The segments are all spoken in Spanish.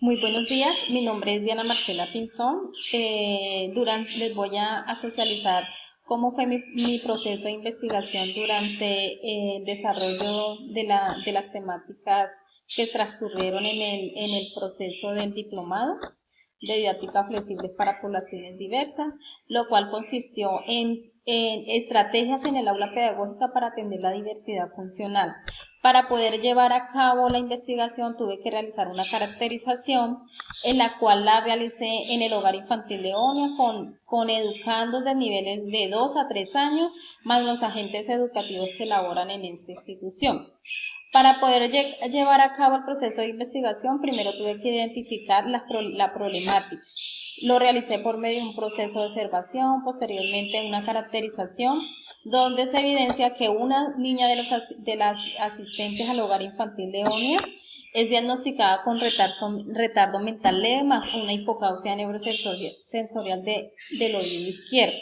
Muy buenos días, mi nombre es Diana Marcela Pinzón. Les voy a socializar cómo fue mi proceso de investigación durante el desarrollo de las temáticas que transcurrieron en el proceso del diplomado de didáctica flexible para poblaciones diversas, lo cual consistió en estrategias en el aula pedagógica para atender la diversidad funcional. Para poder llevar a cabo la investigación tuve que realizar una caracterización en la cual la realicé en el hogar infantil de Oña con educandos de niveles de 2 a 3 años, más los agentes educativos que laboran en esta institución. Para poder llevar a cabo el proceso de investigación, primero tuve que identificar la problemática. Lo realicé por medio de un proceso de observación, posteriormente una caracterización, donde se evidencia que una niña de las asistentes al hogar infantil de Onia es diagnosticada con retardo mental leve más una hipocausia neurosensorial del oído izquierdo.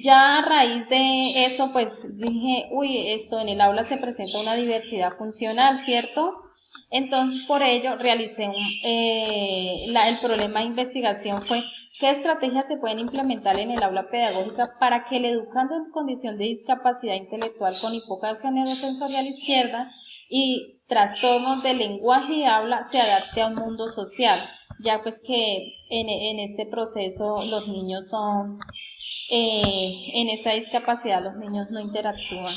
Ya a raíz de eso, pues dije, en el aula se presenta una diversidad funcional, ¿cierto? Entonces, por ello, realicé el problema de investigación fue qué estrategias se pueden implementar en el aula pedagógica para que el educando en condición de discapacidad intelectual con hipocausia neurosensorial izquierda y trastornos de lenguaje y habla se adapte a un mundo social, ya pues que en este proceso los niños en esta discapacidad los niños no interactúan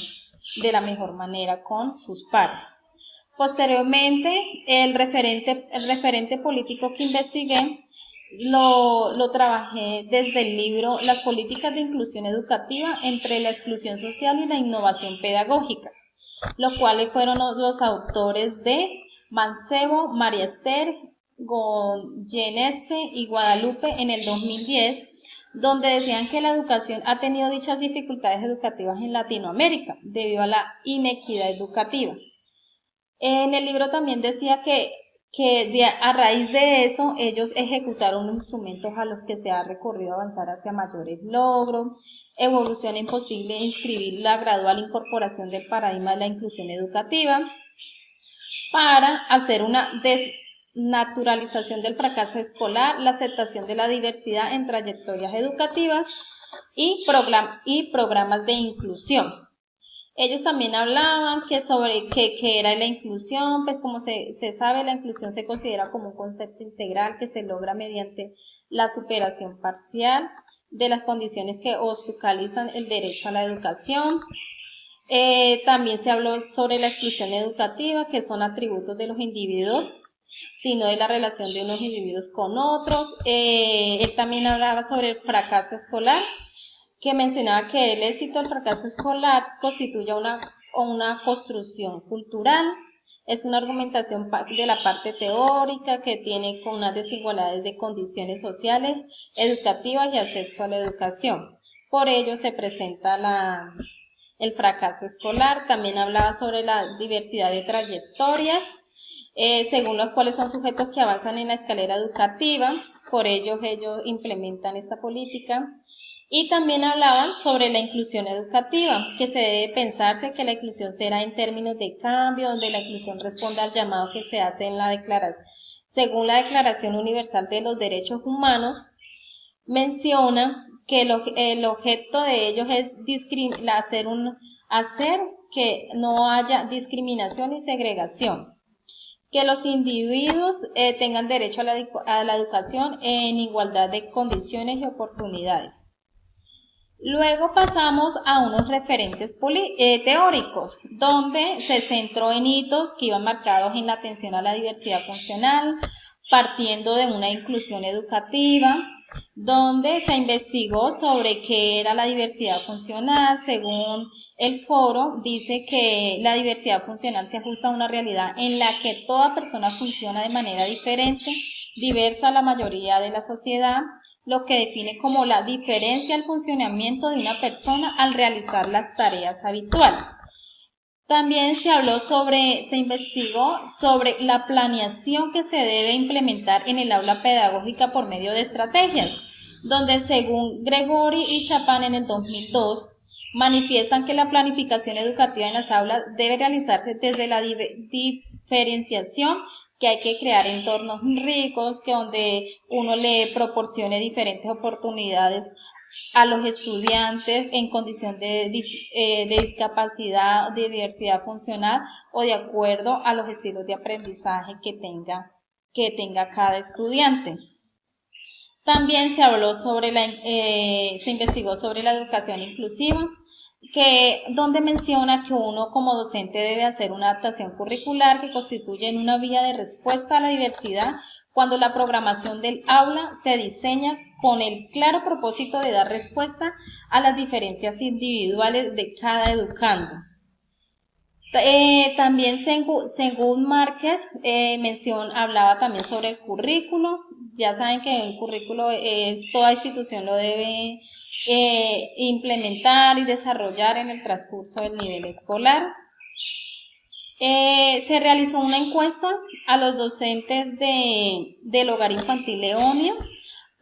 de la mejor manera con sus pares. Posteriormente, el referente político que investigué lo trabajé desde el libro Las políticas de inclusión educativa entre la exclusión social y la innovación pedagógica, los cuales fueron los autores de Mancebo, María Esther, Goyeneche y Guadalupe en el 2010, donde decían que la educación ha tenido dichas dificultades educativas en Latinoamérica debido a la inequidad educativa. En el libro también decía que a raíz de eso ellos ejecutaron los instrumentos a los que se ha recorrido avanzar hacia mayores logros, evolución imposible inscribir la gradual incorporación del paradigma de la inclusión educativa para hacer una desnaturalización del fracaso escolar, la aceptación de la diversidad en trayectorias educativas y programas de inclusión. Ellos también hablaban sobre qué era la inclusión, pues como se sabe, la inclusión se considera como un concepto integral que se logra mediante la superación parcial de las condiciones que obstaculizan el derecho a la educación. También se habló sobre la exclusión educativa, que son atributos de los individuos, sino de la relación de unos individuos con otros. Él también hablaba sobre el fracaso escolar, que mencionaba que el éxito del fracaso escolar constituye una construcción cultural, es una argumentación de la parte teórica que tiene con unas desigualdades de condiciones sociales, educativas y acceso a la educación. Por ello se presenta el fracaso escolar. También hablaba sobre la diversidad de trayectorias, según los cuales son sujetos que avanzan en la escalera educativa, por ello ellos implementan esta política. Y también hablaban sobre la inclusión educativa, que se debe pensarse que la inclusión será en términos de cambio, donde la inclusión responda al llamado que se hace en la declaración. Según la Declaración Universal de los Derechos Humanos, menciona que el objeto de ellos es hacer que no haya discriminación ni segregación, que los individuos tengan derecho a la educación en igualdad de condiciones y oportunidades. Luego pasamos a unos referentes teóricos, donde se centró en hitos que iban marcados en la atención a la diversidad funcional, partiendo de una inclusión educativa, donde se investigó sobre qué era la diversidad funcional. Según el foro, dice que la diversidad funcional se ajusta a una realidad en la que toda persona funciona de manera diferente, diversa a la mayoría de la sociedad, lo que define como la diferencia al funcionamiento de una persona al realizar las tareas habituales. También se investigó sobre la planeación que se debe implementar en el aula pedagógica por medio de estrategias, donde según Gregory y Chapán en el 2002, manifiestan que la planificación educativa en las aulas debe realizarse desde la diferenciación, que hay que crear entornos ricos, que donde uno le proporcione diferentes oportunidades a los estudiantes en condición de discapacidad, de diversidad funcional o de acuerdo a los estilos de aprendizaje que tenga cada estudiante. También se habló se investigó sobre la educación inclusiva, donde menciona que uno como docente debe hacer una adaptación curricular que constituye una vía de respuesta a la diversidad cuando la programación del aula se diseña con el claro propósito de dar respuesta a las diferencias individuales de cada educando. También según Márquez, hablaba también sobre el currículo. Ya saben que el currículo toda institución lo debe implementar y desarrollar en el transcurso del nivel escolar. Se realizó una encuesta a los docentes del hogar infantil Leonio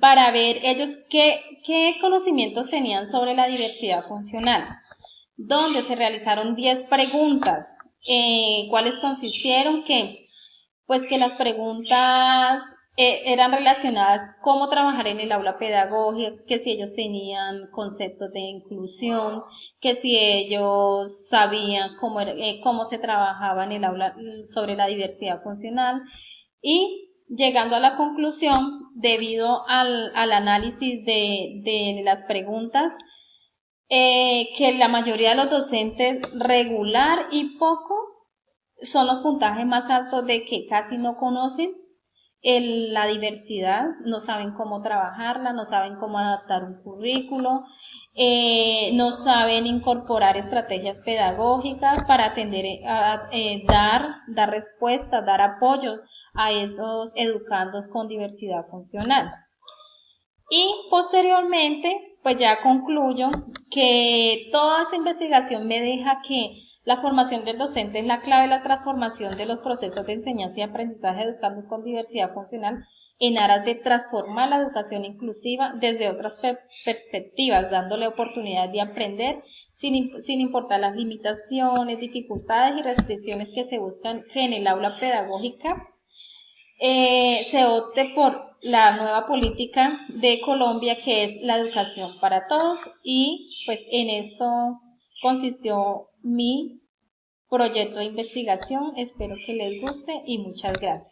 para ver ellos qué conocimientos tenían sobre la diversidad funcional, donde se realizaron 10 preguntas, cuáles consistieron que las preguntas eran relacionadas cómo trabajar en el aula pedagógica, que si ellos tenían conceptos de inclusión, que si ellos sabían cómo se trabajaba en el aula sobre la diversidad funcional, y llegando a la conclusión, debido al análisis de las preguntas, que la mayoría de los docentes regular y poco son los puntajes más altos de que casi no conocen la diversidad, no saben cómo trabajarla, no saben cómo adaptar un currículo, no saben incorporar estrategias pedagógicas para atender dar respuestas, dar apoyo a esos educandos con diversidad funcional. Y posteriormente, pues ya concluyo que toda esta investigación me deja que la formación del docente es la clave de la transformación de los procesos de enseñanza y aprendizaje educando con diversidad funcional en aras de transformar la educación inclusiva desde otras perspectivas, dándole oportunidad de aprender sin importar las limitaciones, dificultades y restricciones que se buscan que en el aula pedagógica se opte por la nueva política de Colombia, que es la educación para todos, y pues en esto consistió mi proyecto de investigación. Espero que les guste y muchas gracias.